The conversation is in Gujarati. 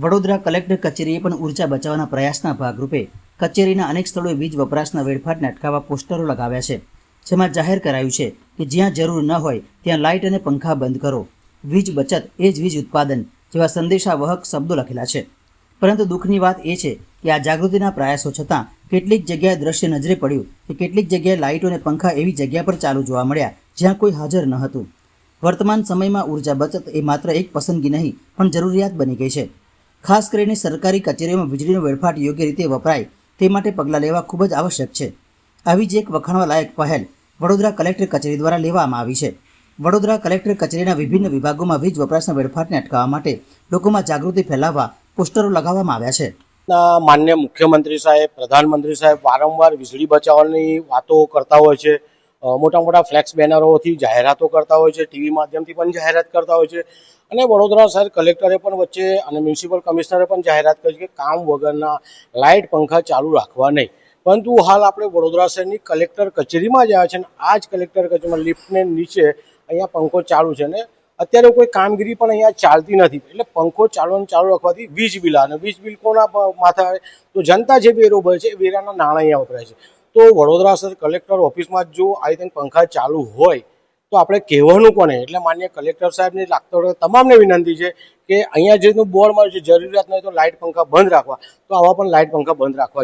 વડોદરા કલેક્ટર કચેરીએ પણ ઉર્જા બચાવવાના પ્રયાસના ભાગરૂપે કચેરીના અનેક સ્થળોએ વીજ વપરાશના વેડફાટને અટકાવવા પોસ્ટરો લગાવ્યા છે, જેમાં જાહેર કરાયું છે કે જ્યાં જરૂર ન હોય ત્યાં લાઇટ અને પંખા બંધ કરો, વીજ બચત એ જ વીજ ઉત્પાદન જેવા સંદેશાવહક શબ્દો લખેલા છે. પરંતુ દુઃખની વાત એ છે કે આ જાગૃતિના પ્રયાસો છતાં કેટલીક જગ્યાએ દ્રશ્ય નજરે પડ્યું કે કેટલીક જગ્યાએ લાઇટો અને પંખા એવી જગ્યા પર ચાલુ જોવા મળ્યા જ્યાં કોઈ હાજર ન હતું. વર્તમાન સમયમાં ઉર્જા બચત એ માત્ર એક પસંદગી નહીં પણ જરૂરિયાત બની ગઈ છે. ખાસ કરીને સરકારી કચેરીઓમાં વીજળીનો વેડફાટ યોગ્ય રીતે વપરાય તે માટે પગલાં લેવા ખૂબ જ આવશ્યક છે. આવી જ એક વખાણવા લાયક પહેલ વડોદરા કલેક્ટર કચેરી દ્વારા લેવામાં આવી છે. વડોદરા કલેક્ટર કચેરીના વિભિન્ન વિભાગોમાં વીજ વપરાશના વેડફાટને અટકાવવા માટે લોકોમાં જાગૃતિ ફેલાવવા પોસ્ટરો લગાવવામાં આવ્યા છે. માન્ય મુખ્યમંત્રી સાહેબ, પ્રધાનમંત્રી સાહેબ વારંવાર વીજળી બચાવવાની વાતો કરતા હોય છે. મોટા મોટા ફ્લેક્સ બેનરોથી જાહેરાતો કરતા હોય છે, ટીવી માધ્યમથી પણ જાહેરાત કરતા હોય છે. અને વડોદરા શહેર કલેક્ટરે પણ વચ્ચે અને મ્યુનિસિપલ કમિશનરે પણ જાહેરાત કરી કે કામ વગરના લાઇટ પંખા ચાલુ રાખવા નહીં. પરંતુ હાલ આપણે વડોદરા શહેરની કલેક્ટર કચેરીમાં જ આવ્યા છે અને આ જ કલેક્ટર કચેરીમાં લિફ્ટને નીચે અહીંયા પંખો ચાલુ છે અને અત્યારે કોઈ કામગીરી પણ અહીંયા ચાલતી નથી. એટલે પંખો ચાલુ રાખવાથી વીજ બિલ આવે, વીજ બિલ કોના માથે આવે? તો જનતા જે વેરો ભરે છે એ વેરાના નાણાં અહીંયા વપરાય છે. તો વડોદરા શહેર કલેક્ટર ઓફિસમાં જો આવી રીતે પંખા ચાલુ હોય તો આપણે કહેવાનું કોને? એટલે માન્ય કલેક્ટર સાહેબને લાગતો તમામને વિનંતી છે કે અહીંયા જેનું બોર્ડ મળે છે જરૂરિયાત નહીં તો લાઇટ પંખા બંધ રાખવા, તો આવા પણ લાઇટ પંખા બંધ રાખવા